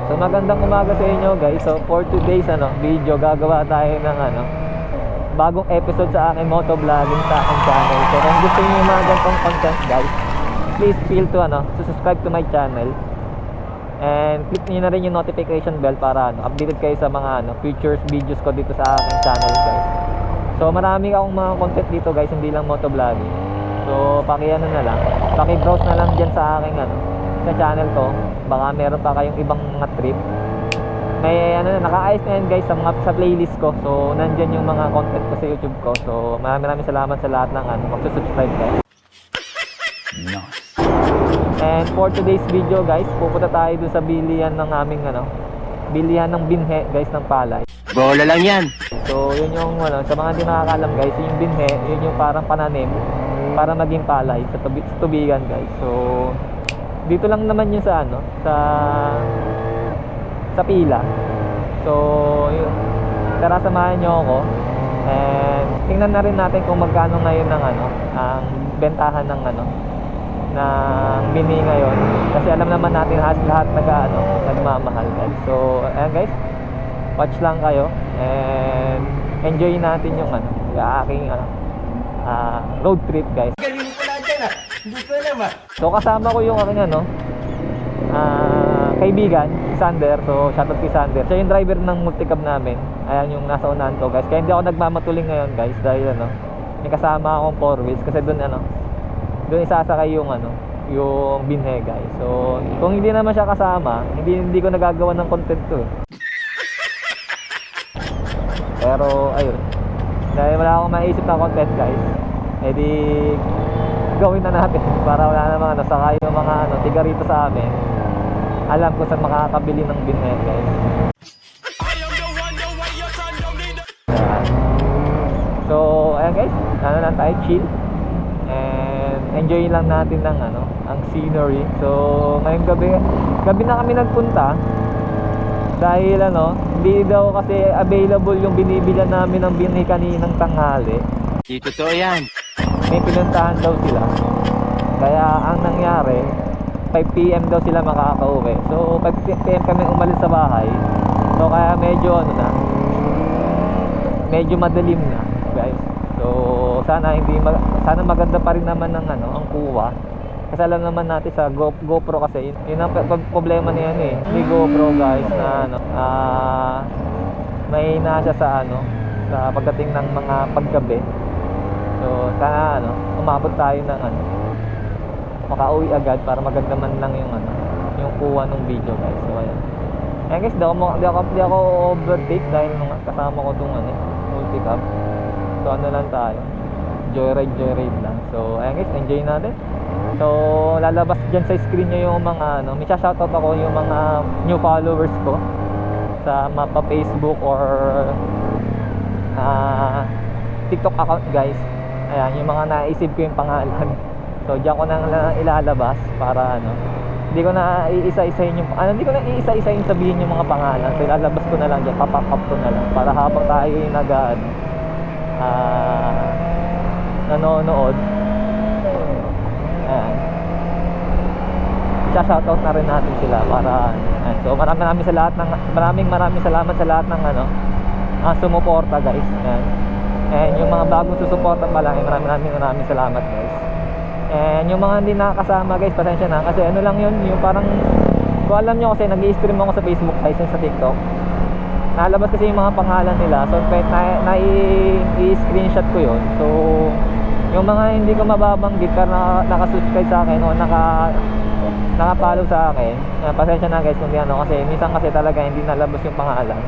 So magandang umaga sa inyo guys. So for today's video, gagawa tayo ng bagong episode sa aking motovlogging sa aking channel. So kung gusto niyo yung mga ganitong content guys, please feel to subscribe to my channel. And click niyo na rin yung notification bell para updated kayo sa mga features videos ko dito sa aking channel guys. So marami akong mga content dito guys, hindi lang motovlogging. So paki-browse na lang diyan sa aking sa channel ko. Baka meron pa kayong ibang mga trip. May naka-ayos na yan guys sa playlist ko. So nandiyan yung mga content ko sa YouTube ko. So maraming salamat sa lahat ng magsusubscribe guys. Nice. And for today's video guys, pupunta tayo dun sa bilihan ng aming bilihan ng binhe guys ng palay. Bola lang yan. So yun yung sa mga hindi nakakaalam guys, yung binhe, yun yung parang pananim para maging palay sa tubigan guys. So dito lang naman yun sa sa pila. So yun, tara samahan nyo ako and tingnan na rin natin kung magkano ngayon ng ang bentahan ng ng bini ngayon, kasi alam naman natin lahat nagmamahal guys. So ayan guys, watch lang kayo and enjoy natin yung aking road trip guys. Galing ko lang dyan Hindi ko alam So kasama ko yung aking kaibigan, Sander. So shoutout kay Sander. Siya yung driver ng multicab namin. Ayan yung nasa unahan ko guys. Kaya hindi ako nagmamatuling ngayon guys dahil may kasama akong 4 wheels kasi doon isasakay yung yung binhe guys. So kung hindi naman siya kasama, hindi ko nagagawa ng content to. Pero ayun, dahil wala akong maisip na content guys, edi gawin na natin para wala namang saka yung mga tiga rito sa amin alam ko saan makakabili ng binhe guys. So ayan guys, lang tayo, chill and enjoy lang natin ng ang scenery. So ngayong gabi na kami nagpunta dahil hindi daw kasi available yung binibilan namin ng binhi kaninang tanghali. Di totoo yan. May pinuntahan daw sila, kaya ang nangyari 5 PM daw sila makakauwi. So 5 PM kami umalis sa bahay. So kaya medyo medyo madilim na guys. So sana maganda pa rin naman ng ang kuha. Kasi alam naman natin sa GoPro kasi yun ang problema niyan May GoPro guys na may nasa sa sa pagdating ng mga paggabi. So sana umabot tayo ng makauwi agad para maganda man lang yung kuha ng video guys. So ayan. Ayan guys, di ako overtake dahil kasama ko tong multicab. So lang tayo. Joyride lang. So ayan guys, enjoy natin. So lalabas dyan sa screen nyo yung mga may shoutout ako yung mga new followers ko sa mapa Facebook or TikTok account guys. Ayan, yung mga naisip ko yung pangalan. So diyan ko nang ilalabas para hindi ko na iisa-isahin yung hindi ko na iisa-isahin sabihin yung mga pangalan. So ilalabas ko na lang diyan, pop-up ko na lang para habang tayo nanonood. Ayan. Shoutout na rin natin sila para so maraming salamat sa lahat ng sumuporta guys. Ayan. And yung mga bagong susuporta pa lang, maraming salamat guys. And yung mga hindi nakakasama guys, pasensya na kasi lang yun, yung parang kung alam nyo kasi nag-i-stream ako sa Facebook guys and sa TikTok. Nalabas kasi yung mga pangalan nila, so i-screenshot ko yun. So yung mga hindi ko mababanggit karena naka-subscribe sa akin o naka-follow sa akin, pasensya na guys kung kasi minsan kasi talaga hindi nalabas yung pangalan.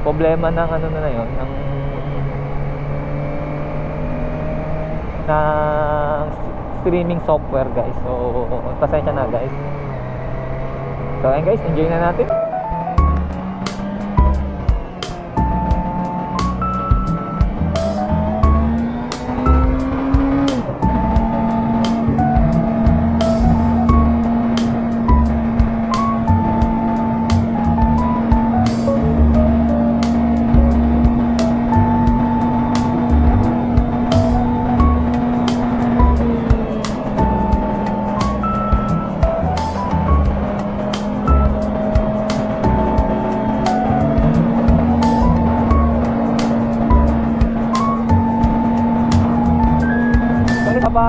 Problema ng na yun, ng streaming software guys. So pasensya na guys. So ayun guys, enjoy na natin.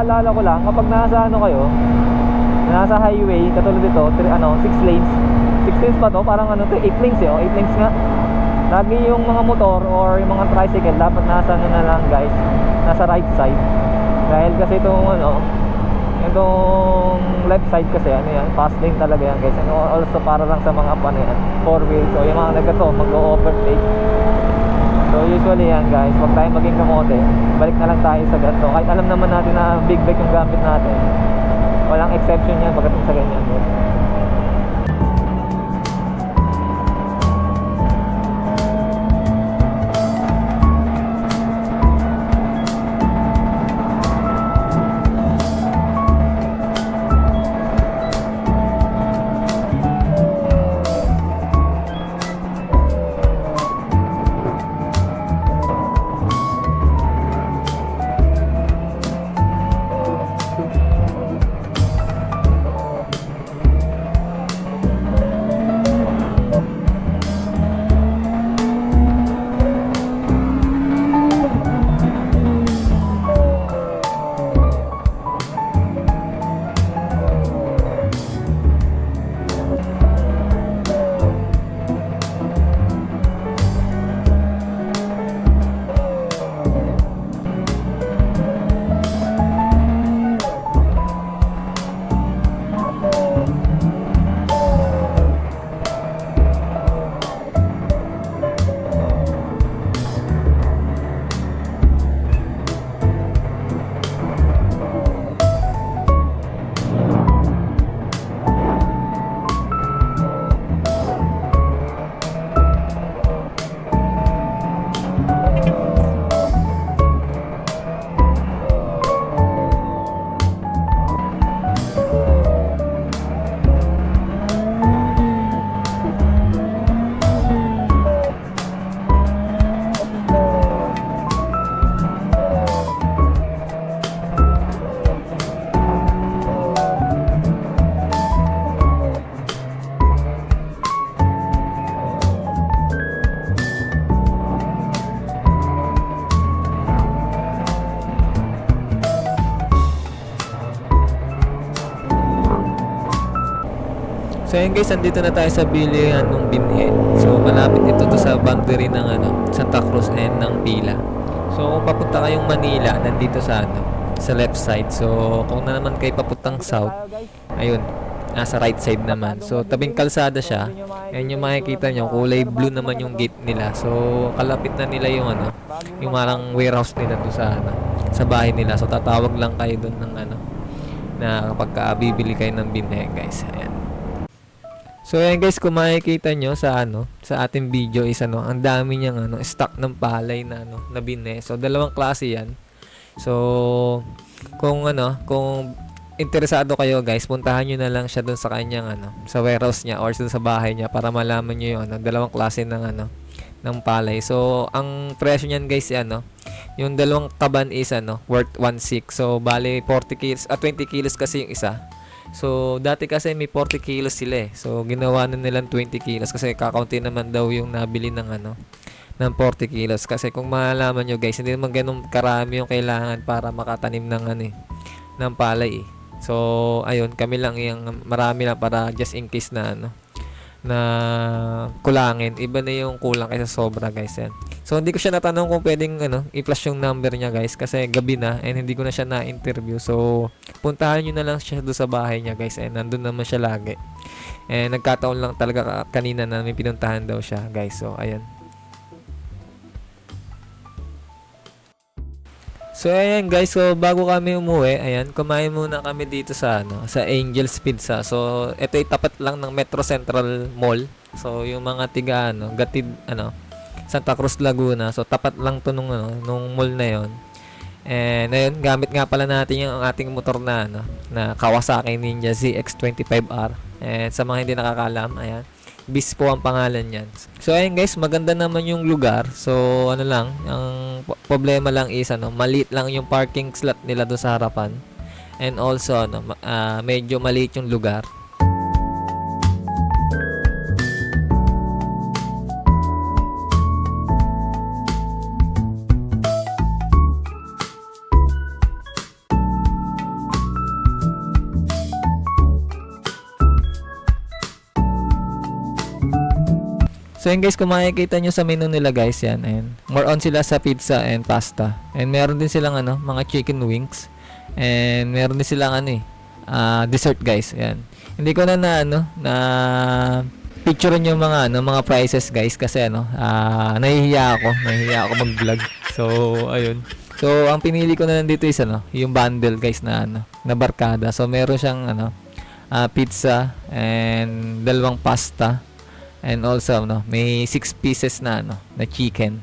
paalala ko lang, kapag nasa ano kayo, nasa highway, katulad dito, 6 lanes. 6 lanes pa to, parang ano to, 8 lanes eh, 8 lanes nga. Lagi yung mga motor or yung mga tricycle, dapat nasa ano na lang guys, nasa right side. Dahil kasi itong left side kasi ano yan, fast lane talaga yan guys. And also para lang sa mga ano yan, 4 wheels o yung mga nagkato, mag-overtake. So usually yan guys, huwag tayong maging kamote. Balik na lang tayo sa ganito. Kahit alam naman natin na big brake yung gamit natin, walang exception yan pagdating sa ganyan guys. So ayun guys, andito na tayo sa bilihan ng Binhe. So malapit ito to sa boundary ng Santa Cruz and ng Pila. So kung papunta kayong Manila, nandito sa sa left side. So kung na naman kayo papuntang south, ayun, nasa right side naman. So tabing kalsada siya. Ayun yung makikita nyo, kulay blue naman yung gate nila. So kalapit na nila yung yung marang warehouse nila doon sa bahay nila. So tatawag lang kayo doon ng na kapag bibili kayo ng Binhe guys. Ayan. So ayan guys, kung makikita nyo sa sa ating video is ang dami niyang stock ng palay na na Binhe. So dalawang klase 'yan. So kung interesado kayo guys, puntahan niyo na lang siya doon sa kanyang sa warehouse niya or sa bahay niya para malaman niyo yung dalawang klase ng ng palay. So ang presyo niyan guys yung dalawang kaban is worth 1.6. So bali 40 kilos 20 kilos kasi yung isa. So, dati kasi may 40 kilos sila eh. So, ginawa na nilang 20 kilos kasi kakaunti naman daw yung nabili ng ng 40 kilos. Kasi kung malalaman nyo guys, hindi naman ganun karami yung kailangan para makatanim ng ng palay eh. So, ayun, kami lang yung marami lang para just in case na na kulangin. Iba na yung kulang kaysa sobra guys yan. So hindi ko siya natanong kung pwedeng i-flash yung number niya guys kasi gabi na and hindi ko na siya na-interview. So puntahan niyo na lang siya doon sa bahay niya guys and nandun naman siya lagi. And nagkataon lang talaga kanina na may pinuntahan daw siya guys. So ayan. So ayan guys, so bago kami umuwi, ayan, kumain muna kami dito sa sa Angel's Pizza. So ito ay tapat lang ng Metro Central Mall. So yung mga tiga Gatid Santa Cruz, Laguna. So tapat lang to nung mall na 'yon. And ayun, gamit nga pala natin yung ating motor na na Kawasaki Ninja ZX25R. And sa mga hindi nakakaalam, ayan, Beast po ang pangalan niyan. So ayun guys, maganda naman yung lugar. So lang, ang problema lang is maliit lang yung parking slot nila doon sa harapan. And also medyo maliit yung lugar. So yun guys, kung makikita nyo sa menu nila guys, yan, and more on sila sa pizza and pasta. And meron din silang mga chicken wings. And meron din silang dessert guys, yan. Hindi ko na picturean yung mga prices guys kasi nahihiya ako mag-vlog. So ayun. So ang pinili ko na lang dito is yung bundle guys na barkada. So meron siyang pizza and 2 pasta. And also may 6 pieces na chicken.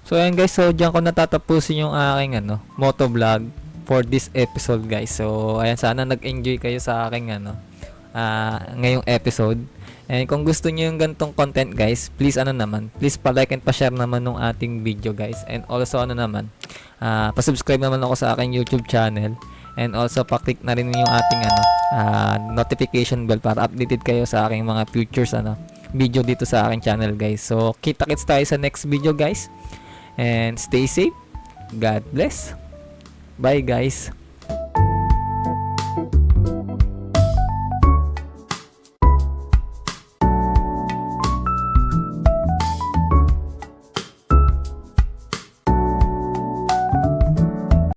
So ayan guys, so diyan ko natatapusin yung aking moto vlog for this episode guys. So ayan, sana nag-enjoy kayo sa aking ngayong episode. And kung gusto niyo yung gantong content guys, please please pa-like and pa-share naman ng ating video guys. And also pa-subscribe naman ako sa aking YouTube channel. And also pa-click na rin yung ating notification bell para updated kayo sa aking mga futures video dito sa aking channel guys. So kita-kits tayo sa next video guys. And stay safe. God bless. Bye guys.